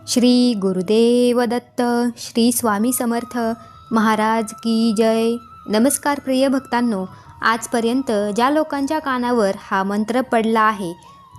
श्री गुरुदेव दत्त, श्री स्वामी समर्थ महाराज की जय। नमस्कार प्रिय भक्तांनो, आजपर्यंत ज्या लोकांच्या कानावर हा मंत्र पडला आहे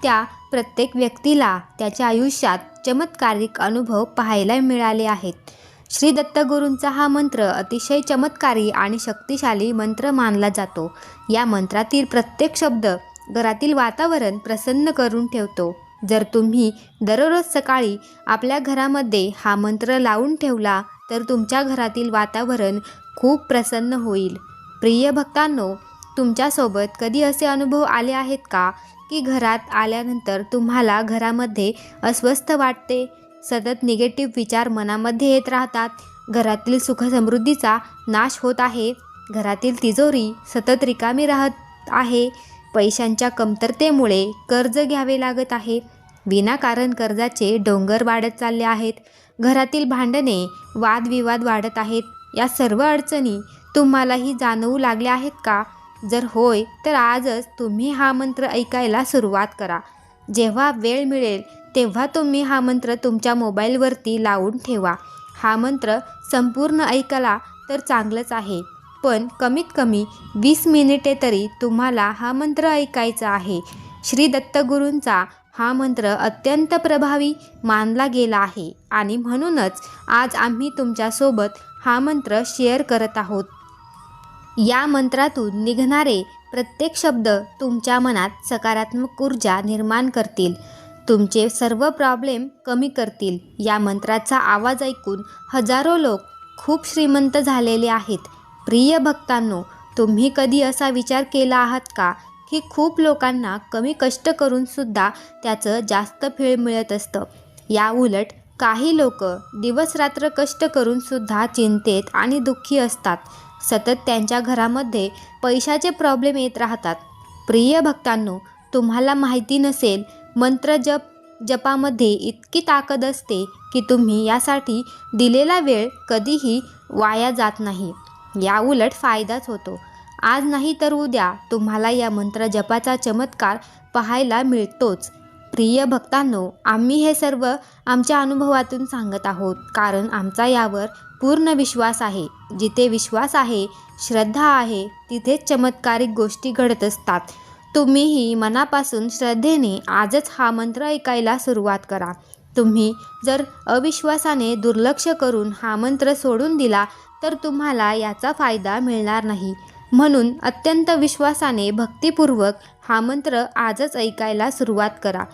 त्या प्रत्येक व्यक्तीला त्याच्या आयुष्यात चमत्कारिक अनुभव पाहायला मिळाले आहेत। श्री दत्तगुरूंचा हा मंत्र अतिशय चमत्कारी आणि शक्तिशाली मंत्र मानला जातो। या मंत्रातील प्रत्येक शब्द घरातील वातावरण प्रसन्न करून ठेवतो। जर तुम्ही दररोज सकाळी आपल्या घरामध्ये हा मंत्र लावून ठेवला तर तुमच्या घरातील वातावरण खूप प्रसन्न होईल। प्रिय भक्तांनो, तुमच्यासोबत कधी असे अनुभव आले आहेत का की घरात आल्यानंतर तुम्हाला घरामध्ये अस्वस्थ वाटते, सतत निगेटिव्ह विचार मनामध्ये येत राहतात, घरातील सुखसमृद्धीचा नाश होत आहे, घरातील तिजोरी सतत रिकामी राहत आहे, पैशांच्या कमतरतेमुळे कर्ज घ्यावे लागत आहे, विनाकारण कर्जाचे डोंगर वाढत चालले आहेत, घरातील भांडणे वादविवाद वाढत आहेत, या सर्व अडचणी तुम्हालाही जाणवू लागल्या आहेत का? जर होय तर आजच तुम्ही हा मंत्र ऐकायला सुरुवात करा। जेव्हा वेळ मिळेल तेव्हा तुम्ही हा मंत्र तुमच्या मोबाईलवरती लावून ठेवा। हा मंत्र संपूर्ण ऐकला तर चांगलंच आहे, पण कमीत कमी 20 मिनिटे तरी तुम्हाला हा मंत्र ऐकायचा आहे। श्री दत्तगुरूंचा हा मंत्र अत्यंत प्रभावी मानला गेला आहे आणि म्हणूनच आज आम्ही तुमच्यासोबत हा मंत्र शेअर करत आहोत। या मंत्रातून निघणारे प्रत्येक शब्द तुमच्या मनात सकारात्मक ऊर्जा निर्माण करतील, तुमचे सर्व प्रॉब्लेम कमी करतील। या मंत्राचा आवाज ऐकून हजारो लोक खूप श्रीमंत झालेले आहेत। प्रिय भक्तांनो, तुम्ही कधी असा विचार केला आहात का की खूप लोकांना कमी कष्ट करून सुद्धा त्याचं जास्त फळ मिळत असतं? या उलट काही लोक दिवसरात्र कष्ट करून सुद्धा चिंतेत आणि दुःखी असतात। सतत त्यांच्या घरामध्ये पैशाचे प्रॉब्लेम येत राहतात। प्रिय भक्तांनो, तुम्हाला माहिती नसेल, मंत्र जपामध्ये इतकी ताकद असते की तुम्ही यासाठी दिलेला वेळ कधीही वाया जात नाही, या उलट फायदाच होतो। आज नाही तर उद्या तुम्हाला या मंत्र जपाचा चमत्कार पाहायला मिळतोच। प्रिय भक्तांनो, आम्ही हे सर्व आमच्या अनुभवातून सांगत आहोत, कारण आमचा यावर पूर्ण विश्वास आहे। जिथे विश्वास आहे, श्रद्धा आहे, तिथेच चमत्कारिक गोष्टी घडत असतात। तुम्हीही मनापासून श्रद्धेने आजच हा मंत्र ऐकायला सुरुवात करा। तुम्ही जर अविश्वासाने दुर्लक्ष करून हा मंत्र सोडून दिला तर तुम्हाला याचा फायदा मिळणार नाही। म्हणून अत्यंत विश्वासाने भक्तिपूर्वक हा मंत्र आजच ऐकायला सुरुवात करा।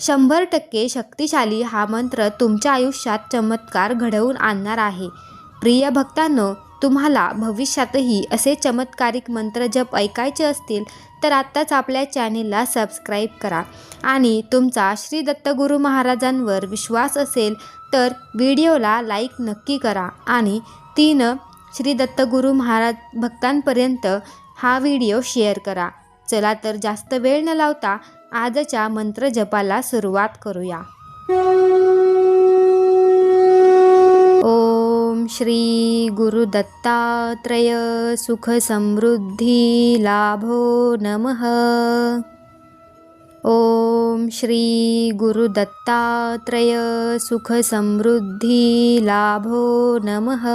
100% शक्तिशाली हा मंत्र तुमच्या आयुष्यात चमत्कार घडवून आणणार आहे। प्रिय भक्तांनो, तुम्हाला भविष्यातही असे चमत्कारिक मंत्र जप ऐकायचे असतील तर आत्ताच आपल्या चॅनेलला सबस्क्राईब करा आणि तुमचा श्री दत्तगुरू महाराजांवर विश्वास असेल तर व्हिडिओला लाईक नक्की करा आणि 3 श्री दत्तगुरू महाराज भक्तांपर्यंत हा व्हिडिओ शेअर करा। चला तर जास्त वेळ न लावता आजच्या मंत्र जपाला सुरुवात करूया। ओम श्री गुरु दत्तात्रय सुख समृद्धी लाभो नमः। ओम श्री गुरु दत्तात्रय सुख समृद्धी लाभो नमः।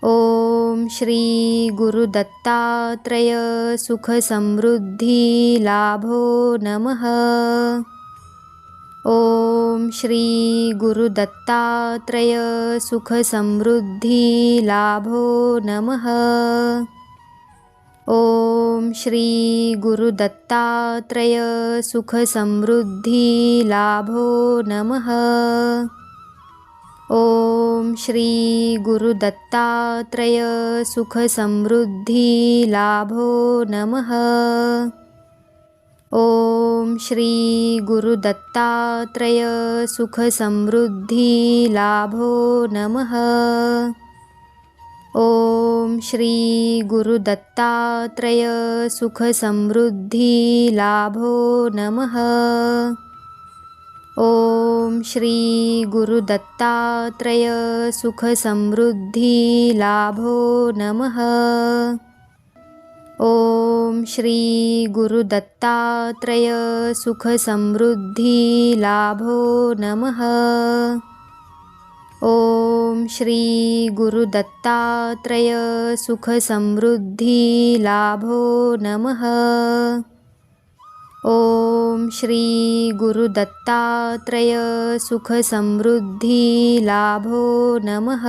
ओम श्री गुरु दत्तात्रय सुख समृद्धी लाभो नमः। ओम श्री गुरु दत्तात्रय सुख समृद्धी लाभो नमः। ओम श्री गुरु दत्तात्रय सुख समृद्धी लाभो नमः। ओम श्री गुरु दत्तात्रय सुख समृद्धी लाभो नमः। ओम श्री गुरु दत्तात्रय सुख समृद्धी लाभो नमः। ओम श्री गुरु दत्तात्रय सुख समृद्धी लाभो नमः। ओम श्री गुरु दत्तात्रय सुख समृद्धी लाभो नमः। ओम श्री गुरु दत्तात्रेय सुख समृद्धी लाभो नमः। ओम श्री गुरु दत्तात्रेय सुख समृद्धी लाभो नमः। ओम श्री गुरु दत्तात्रेय सुख समृद्धी लाभो नमः।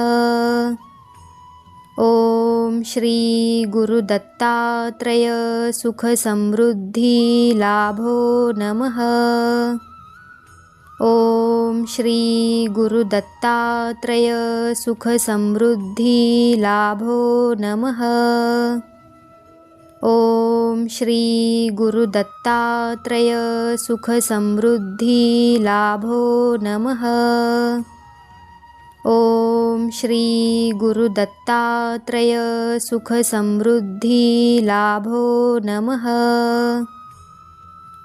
ओम श्री गुरु दत्तात्रेय सुख समृद्धी लाभो नमः। ओम श्री गुरु दत्तात्रेय सुख समृद्धी लाभो नमः। ओम श्री गुरु दत्तात्रेय सुख समृद्धी लाभो नमः। ओम श्री गुरु दत्तात्रेय सुख समृद्धी लाभो नमः।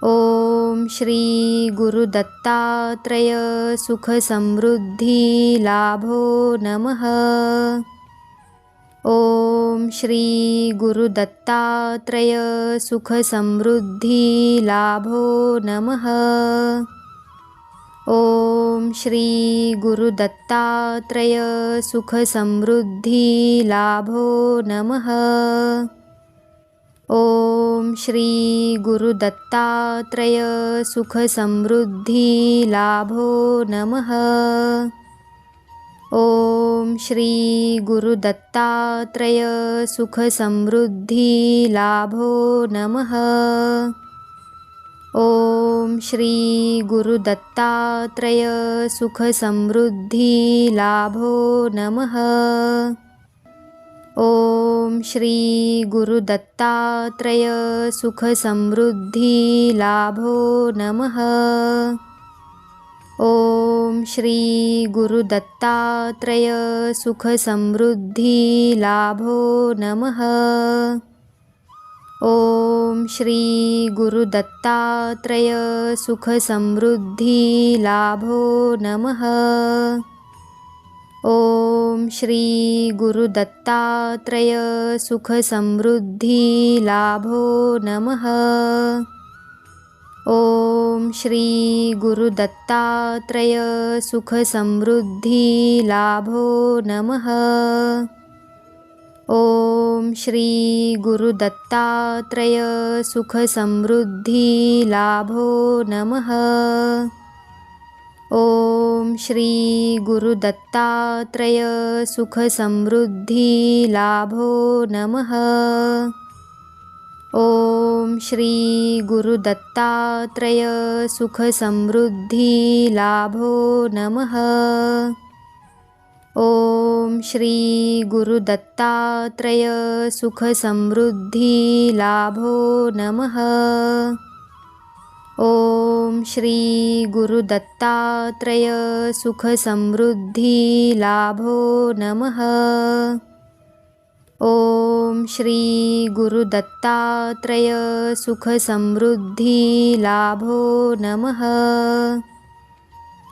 ओम श्री गुरु दत्तात्रेय सुख समृद्धी लाभो नमः। ओम श्री गुरु दत्तात्रेय सुख समृद्धी लाभो नमः। ओम श्री गुरु दत्तात्रेय सुख समृद्धी लाभो नमः। ओम श्री गुरु दत्तात्रेय सुख समृद्धी लाभो नमः। ओम श्री गुरु दत्तात्रेय सुख समृद्धी लाभो नमः। ओम श्री गुरु दत्तात्रेय सुख समृद्धी लाभो नमः। ओम श्री गुरु दत्तात्रेय सुख समृद्धी लाभो नमः। ओम श्री गुरु दत्तात्रेय सुख समृद्धी लाभो नमः। ओम श्री गुरु दत्तात्रेय सुख समृद्धी लाभो नमः। ओम श्री गुरु दत्तात्रेय सुख समृद्धी लाभो नमः। ओम श्री गुरु दत्तात्रेय सुख समृद्धी लाभो नमः। ओम श्री गुरु दत्तात्रेय सुख समृद्धी लाभो नमः। ओम श्री गुरु दत्तात्रेय सुख समृद्धी लाभो नमः। ओम श्री गुरु दत्तात्रेय सुख समृद्धी लाभो नमः। ओम श्री गुरु दत्तात्रेय सुख समृद्धी लाभो नमः। ओम श्री गुरु दत्तात्रेय सुख समृद्धी लाभो नमः। ओम श्री गुरु दत्तात्रेय सुख समृद्धी लाभो नमः।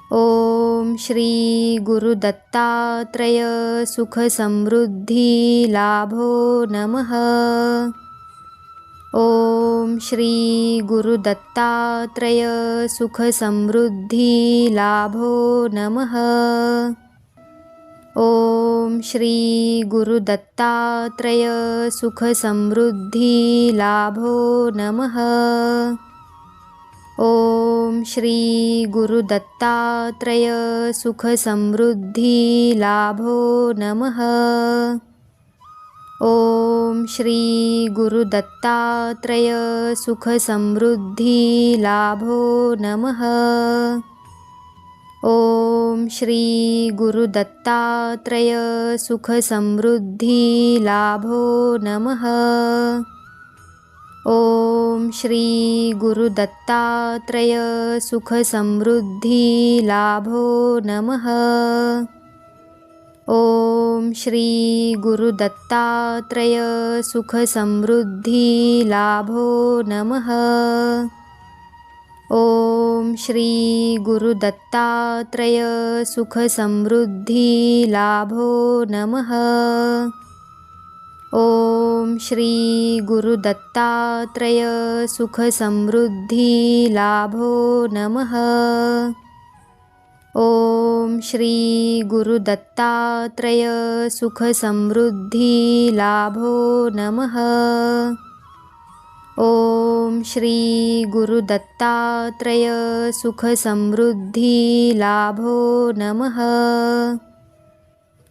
ओम श्री गुरु दत्तात्रेय सुख समृद्धी लाभो नमः। ओम श्री गुरु दत्तात्रेय सुख समृद्धी लाभो नमः। ओम श्री गुरु दत्तात्रेय सुख समृद्धी लाभो नमः। ओम श्री गुरु दत्तात्रेय सुख समृद्धी लाभो नमः। ओम श्री गुरु दत्तात्रेय सुख समृद्धी लाभो नमः। ओम श्री गुरु दत्तात्रेय सुख समृद्धी लाभो नमः। ओम श्री गुरु दत्तात्रेय सुख समृद्धी लाभो नमः। ओम श्री गुरु दत्तात्रेय सुख समृद्धी लाभो नमः। ओम श्री गुरु दत्तात्रेय सुख समृद्धी लाभो नमः। ओम श्री गुरु दत्तात्रेय सुख समृद्धी लाभो नमः। ओम श्री गुरु दत्तात्रेय सुख समृद्धी लाभो नमः। ओम श्री गुरु दत्तात्रेय सुख समृद्धी लाभो नमः।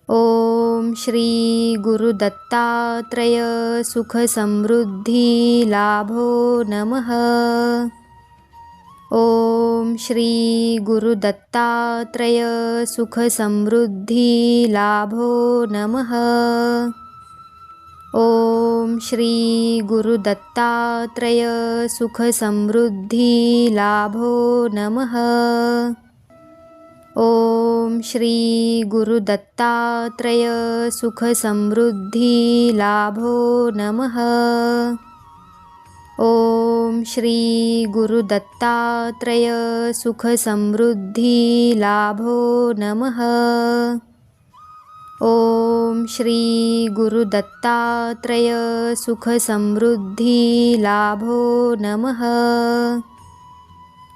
ओम श्री गुरु दत्तात्रेय सुख समृद्धी लाभो नमः। ओम श्री गुरु दत्तात्रेय सुख समृद्धी लाभो नमः। ओम श्री गुरु दत्तात्रेय सुख समृद्धी लाभो नमः। ओम श्री गुरु दत्तात्रेय सुख समृद्धी लाभो नमः। ओम श्री गुरु दत्तात्रेय सुख समृद्धी लाभो नमः। ओम श्री गुरु दत्तात्रेय सुख समृद्धी लाभो नमः।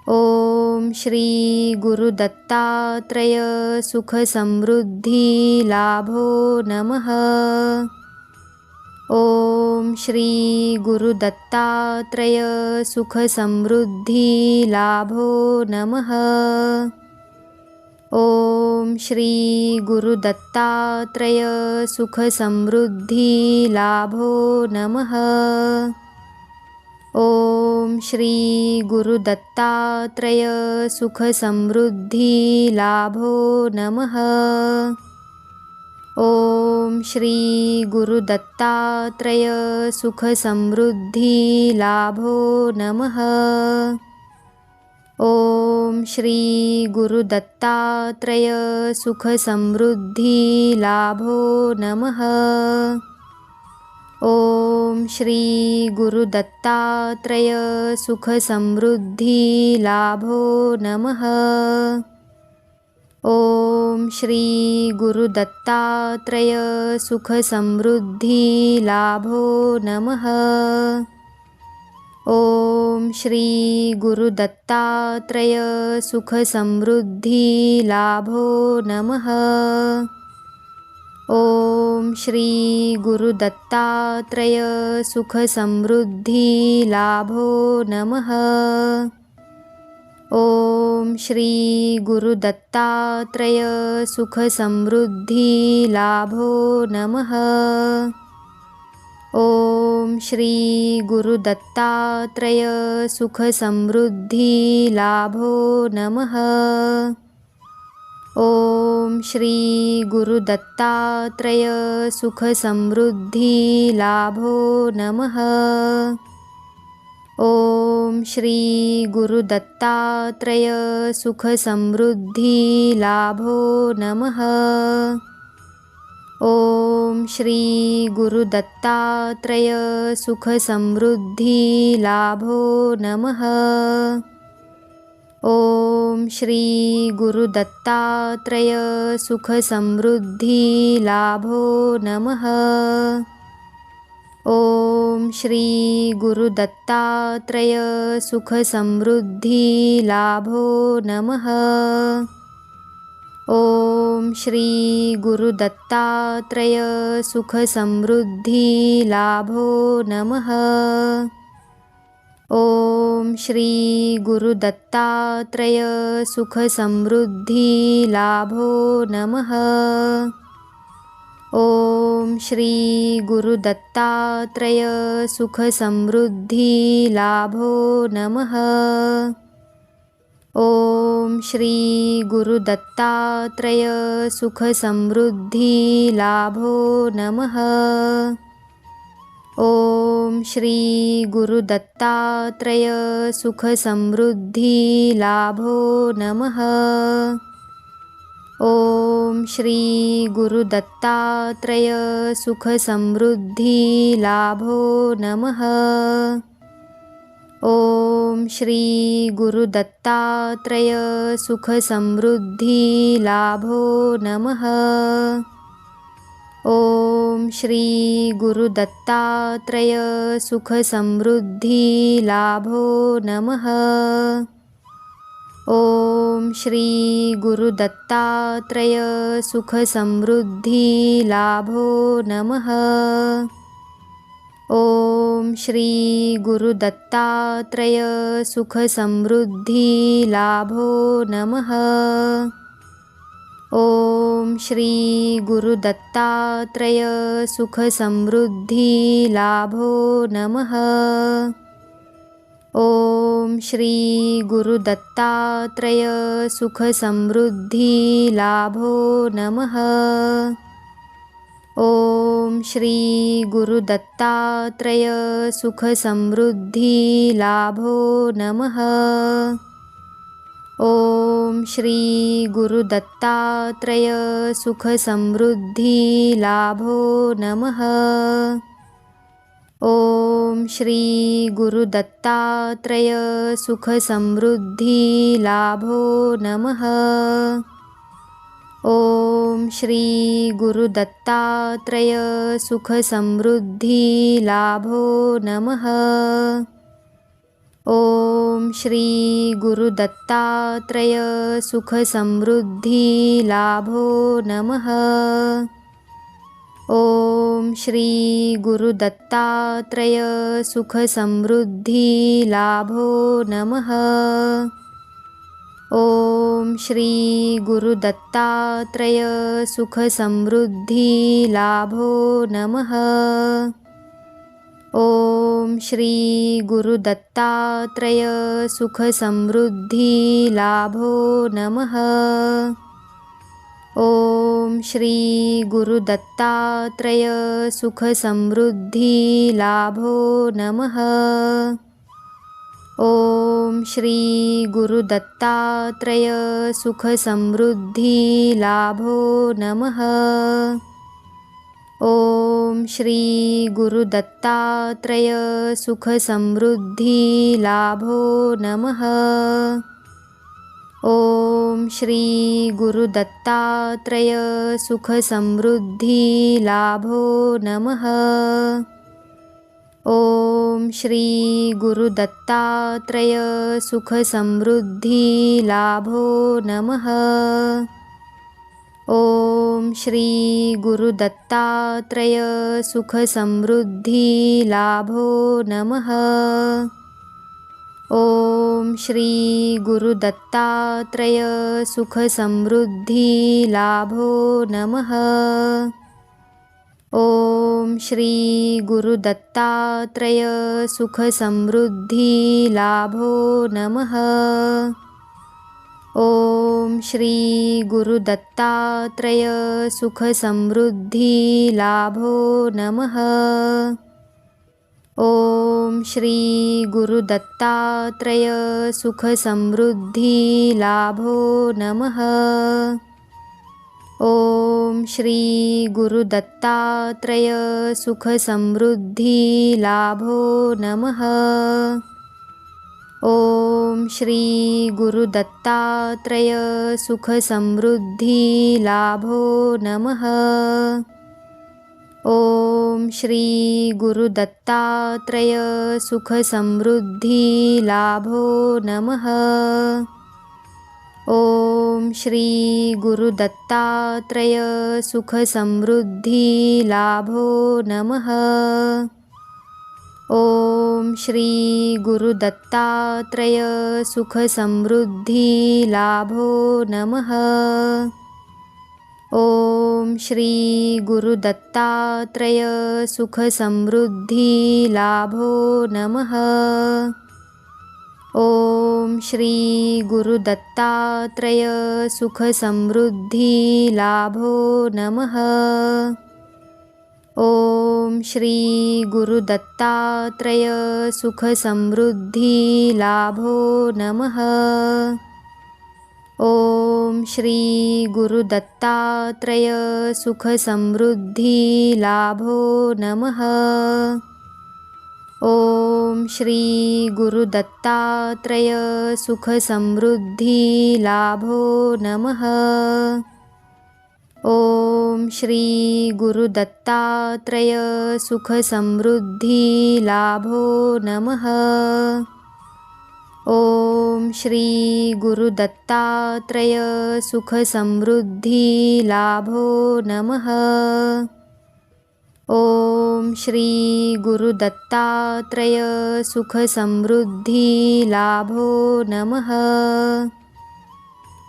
ओम श्री गुरु दत्तात्रेय सुख समृद्धी लाभो नमः। ओम श्री गुरु दत्तात्रेय सुख समृद्धी लाभो नमः। ओम श्री गुरु दत्तात्रेय सुख समृद्धी लाभो नमः। ओम श्री गुरु दत्तात्रेय सुख समृद्धी लाभो नमः। ओम श्री गुरु दत्तात्रेय सुख समृद्धी लाभो नमः। ओम श्री गुरु दत्तात्रेय सुख समृद्धी लाभो नमः। ओम श्री गुरु दत्तात्रेय सुख समृद्धी लाभो नमः। ओम श्री गुरु दत्तात्रेय सुख समृद्धी लाभो नमः। ओम श्री गुरु दत्तात्रेय सुख समृद्धी लाभो नमः। ओम श्री गुरु दत्तात्रेय सुख समृद्धी लाभो नमः। ओम श्री गुरु दत्तात्रेय सुख समृद्धी लाभो नमः। ओम श्री गुरु दत्तात्रेय सुख समृद्धी लाभो नमः। ओम श्री गुरु दत्तात्रेय सुख समृद्धी लाभो नमः। ओम श्री गुरु दत्तात्रेय सुख समृद्धी लाभो नमः। ओम श्री गुरु दत्तात्रेय सुख समृद्धी लाभो नमः। ओम श्री गुरु दत्तात्रेय सुख समृद्धी लाभो नमः। ओम श्री गुरु दत्तात्रेय सुख समृद्धी लाभो नमः। ओम श्री गुरु दत्तात्रेय सुख समृद्धी लाभो नमः। ओम श्री गुरु दत्तात्रेय सुख समृद्धी लाभो नमः। ओम श्री गुरु दत्तात्रेय सुख समृद्धी लाभो नमः। ओम श्री गुरु दत्तात्रेय सुख समृद्धी लाभो नमः। ओम श्री गुरु दत्तात्रेय सुख समृद्धी लाभो नमः। ओम श्री गुरु दत्तात्रेय सुख समृद्धी लाभो नमः। ओम श्री गुरु दत्तात्रेय सुख समृद्धी लाभो नमः। ओम श्री गुरु दत्तात्रेय सुख समृद्धी लाभो नमः। ओम श्री गुरु दत्तात्रेय सुख समृद्धी लाभो नमः। ओम श्री गुरु दत्तात्रेय सुख समृद्धी लाभो नमः। ओम श्री गुरु दत्तात्रेय सुख समृद्धी लाभो नमः। ओम श्री गुरु दत्तात्रेय सुख समृद्धी लाभो नमः। ओम श्री गुरु दत्तात्रेय सुख समृद्धी लाभो नमः। ओम श्री गुरु दत्तात्रेय सुख समृद्धी लाभो नमः। ओम श्री गुरु दत्तात्रेय सुख समृद्धी लाभो नमः। ओम श्री गुरु दत्तात्रेय सुख समृद्धी लाभो नमः। ओम श्री गुरु दत्तात्रेय सुख समृद्धी लाभो नमः। ओम श्री गुरु दत्तात्रेय सुख समृद्धी लाभो नमः। ओम श्री गुरु दत्तात्रेय सुख समृद्धी लाभो नमः। ओम श्री गुरु दत्तात्रेय सुख समृद्धी लाभो नमः। ओम श्री गुरु दत्तात्रेय सुख समृद्धी लाभो नमः। ओम श्री गुरु दत्तात्रेय सुख समृद्धी लाभो नमः। ओम श्री गुरु दत्तात्रेय सुख समृद्धी लाभो नमः। ओम श्री गुरु दत्तात्रेय सुख समृद्धी लाभो नमः। ओम श्री गुरु दत्तात्रेय सुख समृद्धी लाभो नमः। ओम श्री गुरु दत्तात्रेय सुख समृद्धी लाभो नमः। ओम श्री गुरु दत्तात्रेय सुख समृद्धी लाभो नमः। ओम श्री गुरु दत्तात्रेय सुख समृद्धी लाभो नमः। ओम श्री गुरु दत्तात्रेय सुख समृद्धी लाभो नमः। ओम श्री गुरु दत्तात्रेय सुख समृद्धी लाभो नमः। ओम श्री गुरु दत्तात्रेय सुख समृद्धी लाभो नमः। ओम श्री गुरु दत्तात्रेय सुख समृद्धी लाभो नमः। ओम श्री गुरु दत्तात्रेय सुख समृद्धी लाभो नमः। ओम श्री गुरु दत्तात्रेय सुख समृद्धी लाभो नमः। ओम श्री गुरु दत्तात्रेय सुख समृद्धी लाभो नमः। ओम श्री गुरु दत्तात्रेय सुख समृद्धी लाभो नमः। ओम श्री गुरु दत्तात्रेय सुख समृद्धी लाभो नमः। ओम श्री गुरु दत्तात्रेय सुख समृद्धी लाभो नमः। ओम श्री गुरु दत्तात्रेय सुख समृद्धी लाभो नमः। ओम श्री गुरु दत्तात्रेय सुख समृद्धी लाभो नमः। ओम श्री गुरु दत्तात्रेय सुख समृद्धी लाभो नमः। ओम श्री गुरु दत्तात्रेय सुख समृद्धी लाभो नमः। ओम श्री गुरु दत्तात्रेय सुख समृद्धी लाभो नमः।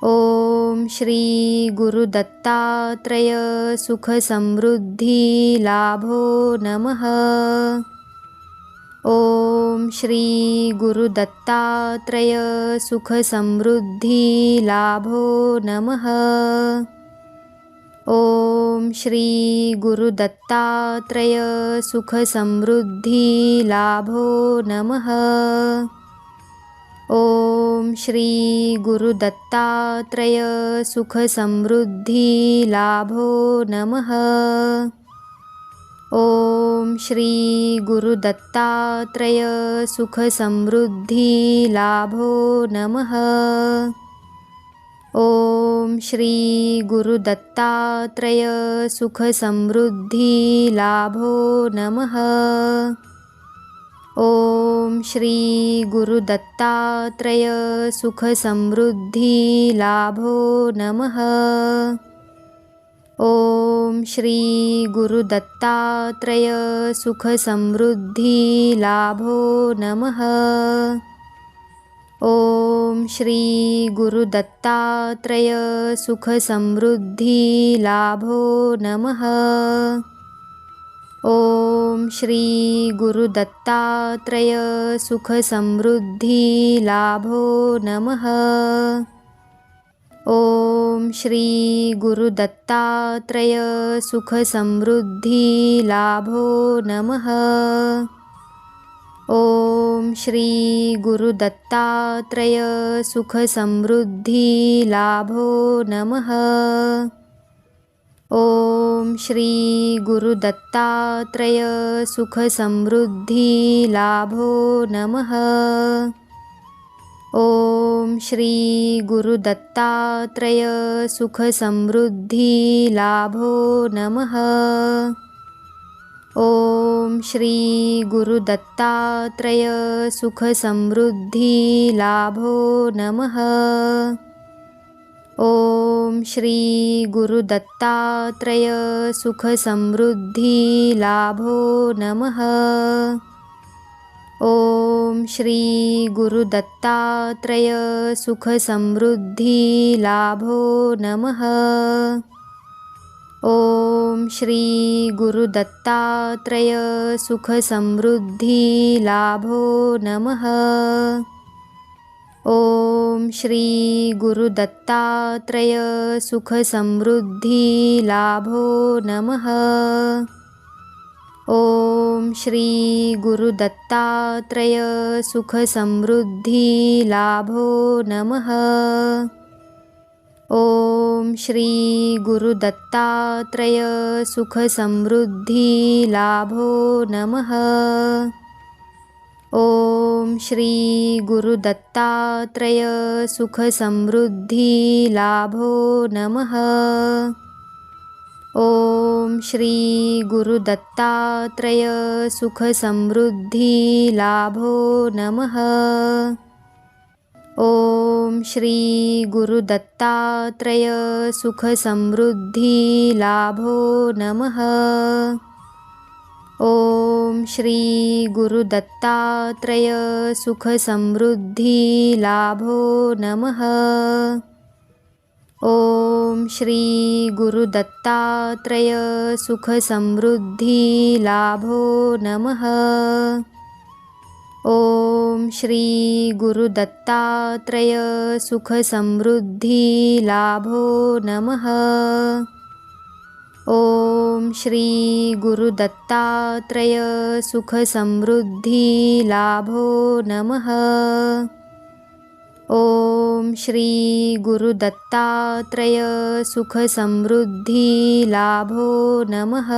ओम श्री गुरु दत्तात्रेय सुख समृद्धी लाभो नमः। ओम श्री गुरु दत्तात्रेय सुख समृद्धी लाभो नमः। ओम श्री गुरु दत्तात्रेय सुख समृद्धी लाभो नमः। ओम श्री गुरु दत्तात्रेय सुख समृद्धी लाभो नमः। ओम श्री गुरु दत्तात्रेय सुख समृद्धी लाभो नमः। ओम श्री गुरु दत्तात्रेय सुख समृद्धी लाभो नमः। ओम श्री गुरु दत्तात्रेय सुख समृद्धी लाभो नमः। ओम श्री गुरु दत्तात्रेय सुख समृद्धी लाभो नमः। ओम श्री गुरु दत्तात्रेय सुख समृद्धी लाभो नमः। ओम श्री गुरु दत्तात्रेय सुख समृद्धी लाभो नमः। ओम श्री गुरु दत्तात्रेय सुख समृद्धी लाभो नमः। ओम श्री गुरु दत्तात्रेय सुख समृद्धी लाभो नमः। ओम श्री गुरु दत्तात्रेय सुख समृद्धी लाभो नमः। ओम श्री गुरु दत्तात्रेय सुख समृद्धी लाभो नमः। ओम श्री गुरु दत्तात्रेय सुख समृद्धी लाभो नमः। ओम श्री गुरु दत्तात्रेय सुख समृद्धी लाभो नमः। ओम श्री गुरु दत्तात्रेय सुख समृद्धी लाभो नमः। ओम श्री गुरु दत्तात्रेय सुख समृद्धी लाभो नमः। ओम श्री गुरु दत्तात्रेय सुख समृद्धी लाभो नमः। ओम श्री गुरु दत्तात्रेय सुख समृद्धी लाभो नमः। ओम श्री गुरु दत्तात्रेय सुख समृद्धी लाभो नमः। ओम श्री गुरु दत्तात्रेय सुख समृद्धी लाभो नमः। ओम श्री गुरु दत्तात्रेय सुख समृद्धी लाभो नमः। ओम श्री गुरु दत्तात्रेय सुख समृद्धी लाभो नमः। ओम श्री गुरु दत्तात्रेय सुख समृद्धी लाभो नमः। ओम श्री गुरु दत्तात्रेय सुख समृद्धी लाभो नमः। ओम श्री गुरु दत्तात्रेय सुख समृद्धी लाभो नमः। ओम श्री गुरु दत्तात्रेय सुख समृद्धी लाभो नमः। ओम श्री गुरु दत्तात्रेय सुख समृद्धी लाभो नमः।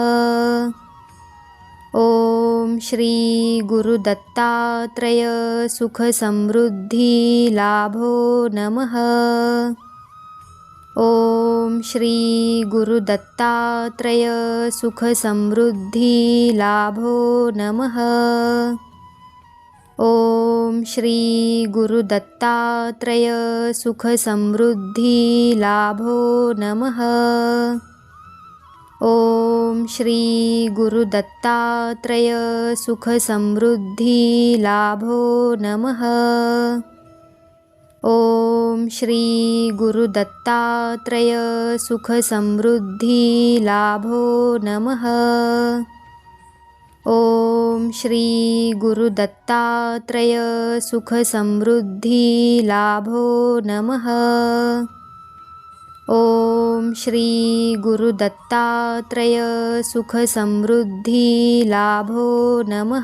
ओम श्री गुरु दत्तात्रेय सुख समृद्धी लाभो नमः। ओम श्री गुरु दत्तात्रेय सुख समृद्धी लाभो नमः। ओम श्री गुरु दत्तात्रेय सुख समृद्धी लाभो नमः। ओम श्री गुरु दत्तात्रेय सुख समृद्धी लाभो नमः। ओम श्री गुरु दत्तात्रेय सुख समृद्धी लाभो नमः। ओम श्री गुरु दत्तात्रेय सुख समृद्धी लाभो नमः। ओम श्री गुरु दत्तात्रेय सुख समृद्धी लाभो नमः।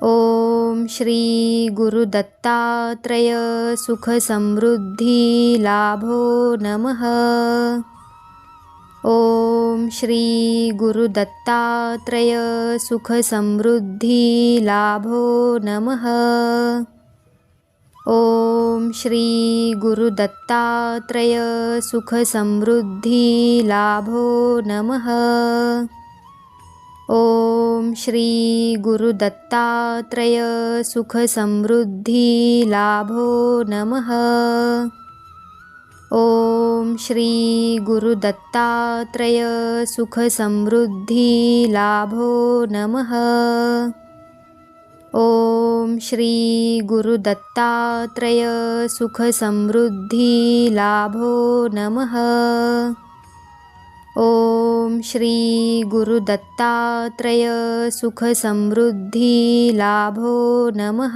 ओम श्री गुरु दत्तात्रेय सुख समृद्धी लाभो नमः। ओम श्री गुरु दत्तात्रेय सुख समृद्धी लाभो नमः। ओम श्री गुरु दत्तात्रेय सुख समृद्धी लाभो नमः। ओम श्री गुरु दत्तात्रेय सुख समृद्धी लाभो नमः। ओम श्री गुरु दत्तात्रेय सुख समृद्धी लाभो नमः। ओम श्री गुरु दत्तात्रेय सुख समृद्धी लाभो नमः। ओम श्री गुरु दत्तात्रेय सुख समृद्धी लाभो नमः।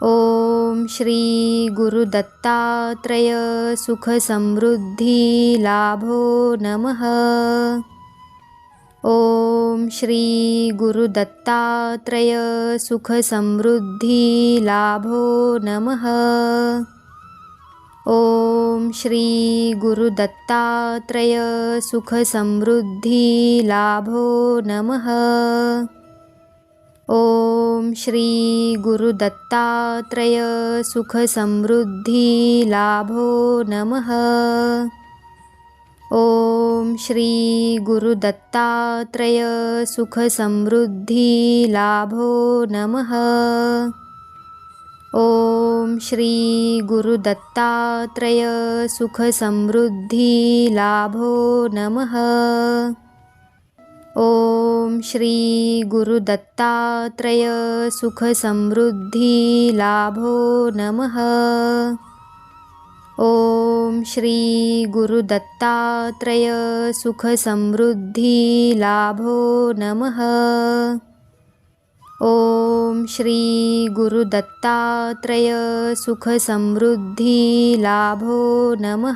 ओम श्री गुरु दत्तात्रेय सुख समृद्धी लाभो नमः। ओम श्री गुरु दत्तात्रेय सुख समृद्धी लाभो नमः। ओम श्री गुरु दत्तात्रेय सुख समृद्धी लाभो नमः। ओम श्री गुरु दत्तात्रेय सुख समृद्धी लाभो नमः। ओम श्री गुरु दत्तात्रेय सुख समृद्धी लाभो नमः। ओम श्री गुरु दत्तात्रेय सुख समृद्धी लाभो नमः। ओम श्री गुरु दत्तात्रेय सुख समृद्धी लाभो नमः। ओम श्री गुरु दत्तात्रेय सुख समृद्धी लाभो नमः। ओम श्री गुरु दत्तात्रेय सुख समृद्धी लाभो नमः।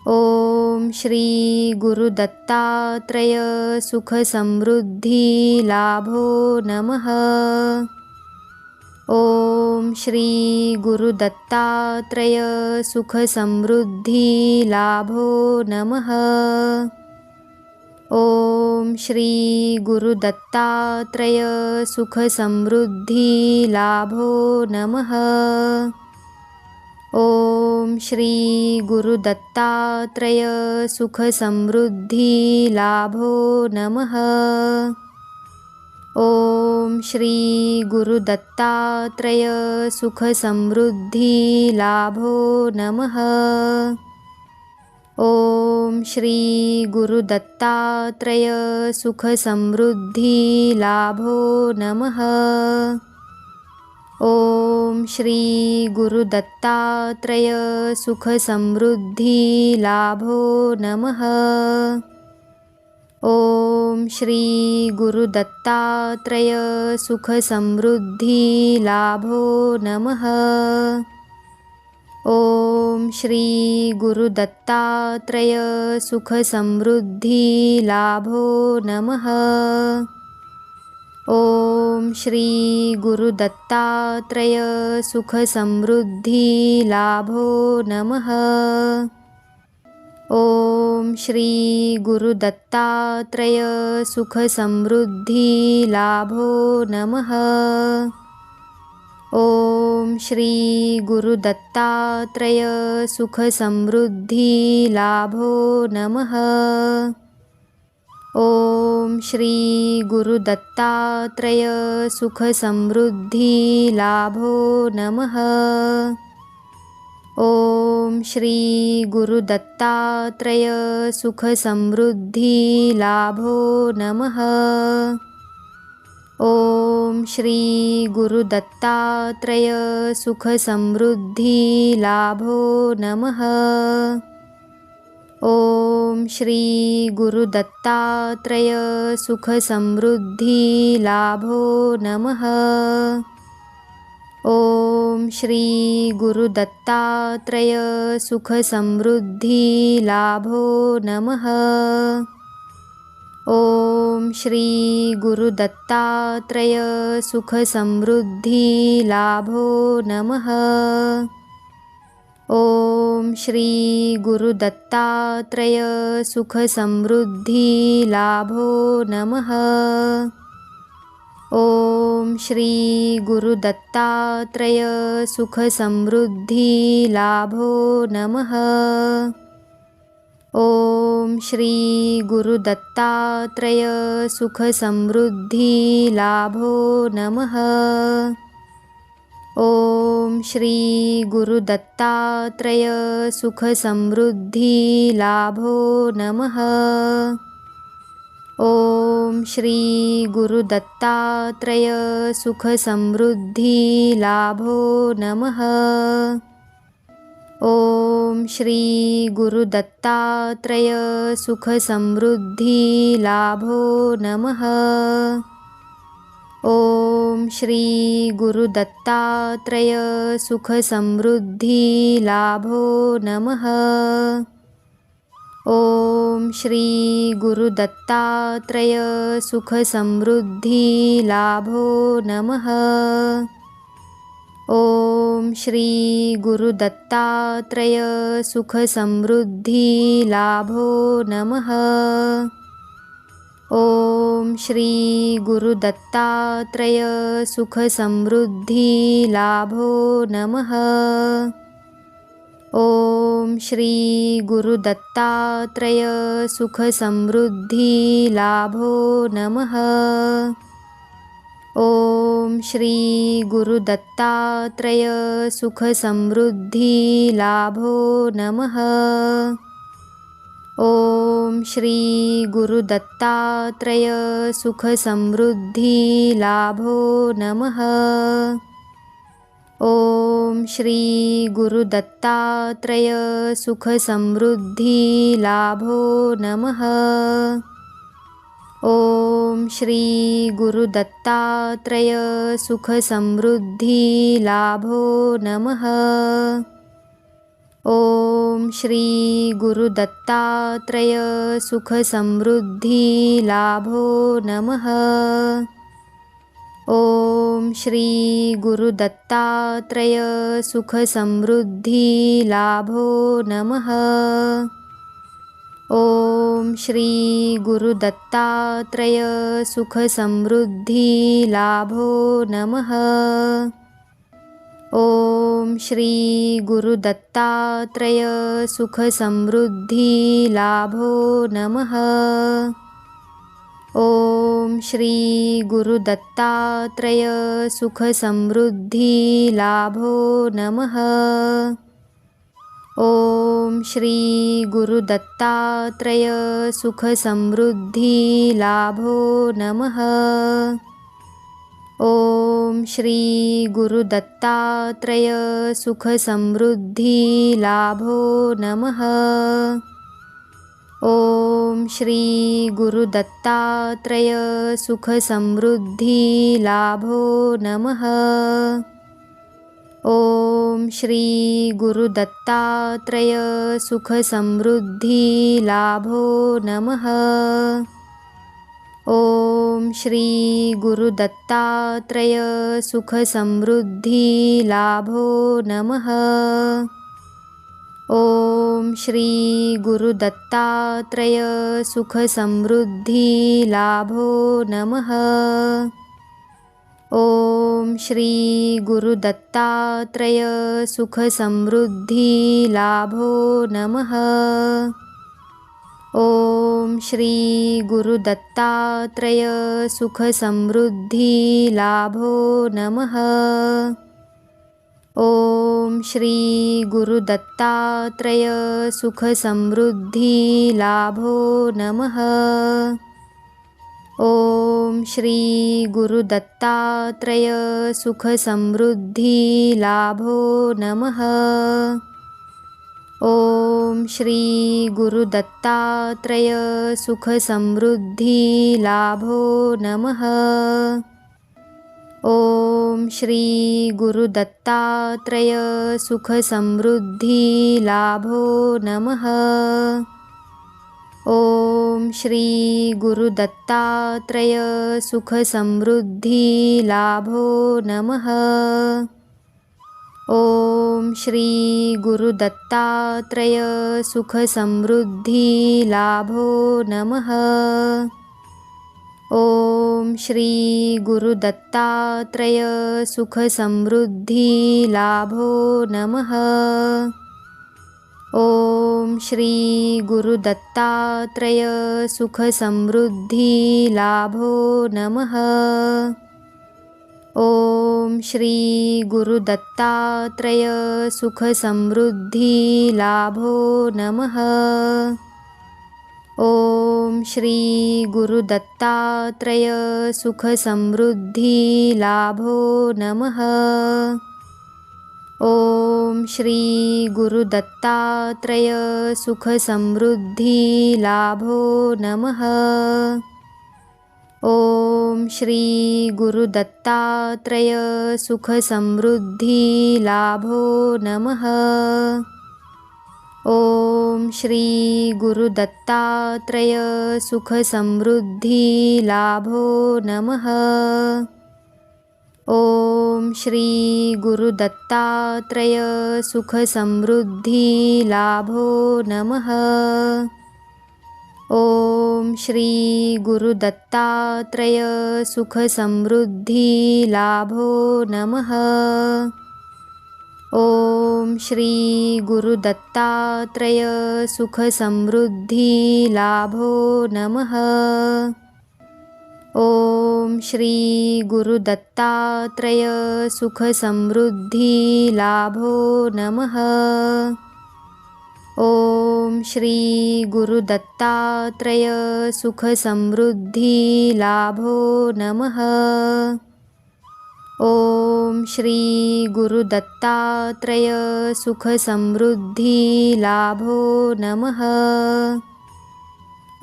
ओम श्री गुरु दत्तात्रेय सुख समृद्धी लाभो नमः। ओम श्री गुरु दत्तात्रेय सुख समृद्धी लाभो नमः। ओम श्री गुरु दत्तात्रेय सुख समृद्धी लाभो नमः। ओम श्री गुरु दत्तात्रेय सुख समृद्धी लाभो नमः। ओम श्री गुरु दत्तात्रेय सुख समृद्धी लाभो नमः। ओम श्री गुरु दत्तात्रेय सुख समृद्धी लाभो नमः। ओम श्री गुरु दत्तात्रेय सुख समृद्धी लाभो नमः। ओम श्री गुरु दत्तात्रेय सुख समृद्धी लाभो नमः। ओम श्री गुरु दत्तात्रेय सुख समृद्धी लाभो नमः। ओम श्री गुरु दत्तात्रेय सुख समृद्धी लाभो नमः। ओम श्री गुरु दत्तात्रेय सुख समृद्धी लाभो नमः। ओम श्री गुरु दत्तात्रेय सुख समृद्धी लाभो नमः। ओम श्री गुरु दत्तात्रेय सुख समृद्धी लाभो नमः। ओम श्री गुरु दत्तात्रेय सुख समृद्धी लाभो नमः। ओम श्री गुरु दत्तात्रेय सुख समृद्धी लाभो नमः। ओम श्री गुरु दत्तात्रेय सुख समृद्धी लाभो नमः। ओम श्री गुरु दत्तात्रेय सुख समृद्धी लाभो नमः। ओम श्री गुरु दत्तात्रेय सुख समृद्धी लाभो नमः। ओम श्री गुरु दत्तात्रेय सुख समृद्धी लाभो नमः। ओम श्री गुरु दत्तात्रेय सुख समृद्धी लाभो नमः। ओम श्री गुरु दत्तात्रेय सुख समृद्धी लाभो नमः। ओम श्री गुरु दत्तात्रेय सुख समृद्धी लाभो नमः। ओम श्री गुरु दत्तात्रेय सुख समृद्धी लाभो नमः। ओम श्री गुरु दत्तात्रेय सुख समृद्धी लाभो नमः। ओम श्री गुरु दत्तात्रेय सुख समृद्धी लाभो नमः। ओम श्री गुरु दत्तात्रेय सुख समृद्धी लाभो नमः। ओम श्री गुरु दत्तात्रेय सुख समृद्धी लाभो नमः। ओम श्री गुरु दत्तात्रेय सुख समृद्धी लाभो नमः। ओम श्री गुरु दत्तात्रेय सुख समृद्धी लाभो नमः। ओम श्री गुरु दत्तात्रेय सुख समृद्धी लाभो नमः। ओम श्री गुरु दत्तात्रेय सुख समृद्धी लाभो नमः। ओम श्री गुरु दत्तात्रेय सुख समृद्धी लाभो नमः। ओम श्री गुरु दत्तात्रेय सुख समृद्धी लाभो नमः। ओम श्री गुरु दत्तात्रेय सुख समृद्धी लाभो नमः। ओम श्री गुरु दत्तात्रेय सुख समृद्धी लाभो नमः। ओम श्री गुरु दत्तात्रेय सुख समृद्धी लाभो नमः। ओम श्री गुरु दत्तात्रेय सुख समृद्धी लाभो नमः। ओम श्री गुरु दत्तात्रेय सुख समृद्धी लाभो नमः। ओम श्री गुरु दत्तात्रेय सुख समृद्धी लाभो नमः। ओम श्री गुरु दत्तात्रेय सुख समृद्धी लाभो नमः। ओम श्री गुरु दत्तात्रेय सुख समृद्धी लाभो नमः। ओम श्री गुरु दत्तात्रेय सुख समृद्धी लाभो नमः। ओम श्री गुरु दत्तात्रेय सुख समृद्धी लाभो नमः। ओम श्री गुरु दत्तात्रेय सुख समृद्धी लाभो नमः। ओम श्री गुरु दत्तात्रेय सुख समृद्धी लाभो नमः। ओम श्री गुरु दत्तात्रेय सुख समृद्धी लाभो नमः। ओम श्री गुरु दत्तात्रेय सुख समृद्धी लाभो नमः। ओम श्री गुरु दत्तात्रेय सुख समृद्धी लाभो नमः। ओम श्री गुरु दत्तात्रेय सुख समृद्धी लाभो नमः। ओम श्री गुरु दत्तात्रेय सुख समृद्धी लाभो नमः। ओम श्री गुरु दत्तात्रेय सुख समृद्धी लाभो नमः। ओम श्री गुरु दत्तात्रेय सुख समृद्धी लाभो नमः। ओम श्री गुरु दत्तात्रेय सुख समृद्धी लाभो नमः। ओम श्री गुरु दत्तात्रेय सुख समृद्धी लाभो नमः। ओम श्री गुरु दत्तात्रेय सुख समृद्धी लाभो नमः। ओम श्री गुरु दत्तात्रेय सुख समृद्धी लाभो नमः। ओम श्री गुरु दत्तात्रेय सुख समृद्धी लाभो नमः। ओम श्री गुरु दत्तात्रेय सुख समृद्धी लाभो नमः। ओम श्री गुरु दत्तात्रेय सुख समृद्धी लाभो नमः। ओम श्री गुरु दत्तात्रेय सुख समृद्धी लाभो नमः। ओम श्री गुरु दत्तात्रेय सुख समृद्धी लाभो नमः। ओम श्री गुरु दत्तात्रेय सुख समृद्धी लाभो नमः। ओम श्री गुरु दत्तात्रेय सुख समृद्धी लाभो नमः। ओम श्री गुरु दत्तात्रेय सुख समृद्धी लाभो नमः। ओम श्री गुरु दत्तात्रेय सुख समृद्धी लाभो नमः।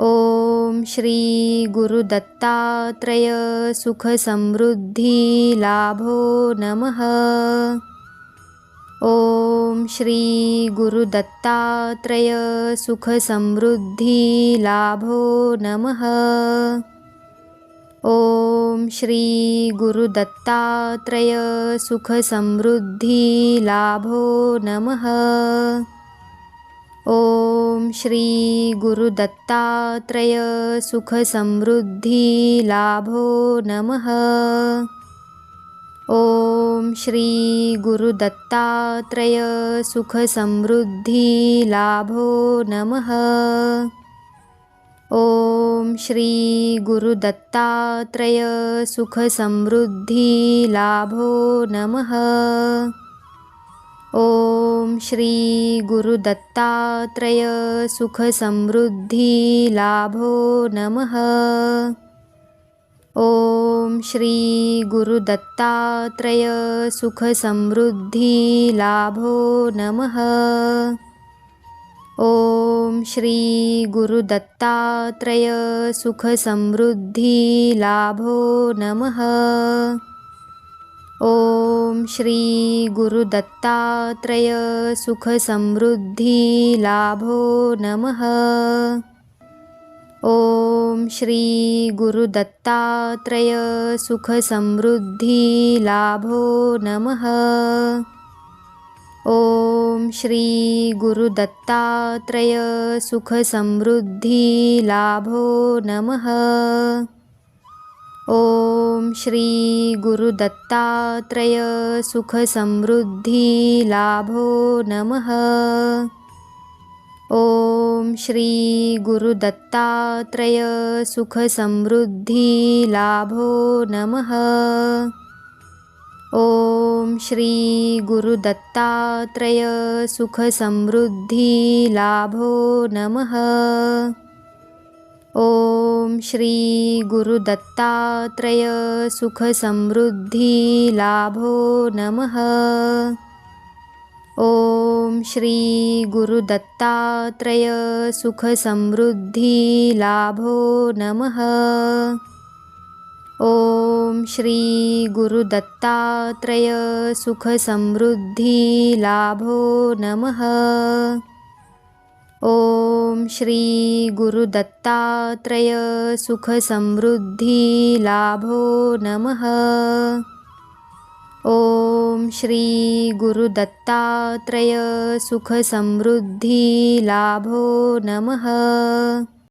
ओम श्री गुरु दत्तात्रेय सुख समृद्धी लाभो नमः। ओम श्री गुरु दत्तात्रेय सुख समृद्धी लाभो नमः। ओम श्री गुरु दत्तात्रेय सुख समृद्धी लाभो नमः। ओम श्री गुरु दत्तात्रेय सुख समृद्धी लाभो नमः। ओम श्री गुरु दत्तात्रेय सुख समृद्धी लाभो नमः। ओम श्री गुरु दत्तात्रेय सुख समृद्धी लाभो नमः। ओम श्री गुरु दत्तात्रेय सुख समृद्धी लाभो नमः। ओम श्री गुरु दत्तात्रेय सुख समृद्धी लाभो नमः। ओम श्री गुरु दत्तात्रेय सुख समृद्धी लाभो नमः। ओम श्री गुरु दत्तात्रेय सुख समृद्धी लाभो नमः। ओम श्री गुरु दत्तात्रेय सुख समृद्धी लाभो नमः। ओम श्री गुरु दत्तात्रेय सुख समृद्धी लाभो नमः। ओम श्री गुरुदत्तात्रय सुख समृद्धी लाभो नमः। ओम श्री गुरुदत्तात्रय सुख समृद्धी लाभो नमः। ओम श्री गुरुदत्तात्रय सुख समृद्धी लाभो नमः। ओम श्री गुरुदत्तात्रय सुख समृद्धी लाभो नमः। ओम श्री गुरुदत्तात्रय सुख समृद्धी लाभो नमः। ओम श्री गुरुदत्तात्रय सुख समृद्धी लाभो नमः। ओम श्री गुरुदत्तात्रय सुख समृद्धी लाभो नमः। ओम श्री गुरुदत्तात्रय सुख समृद्धी लाभो नमः।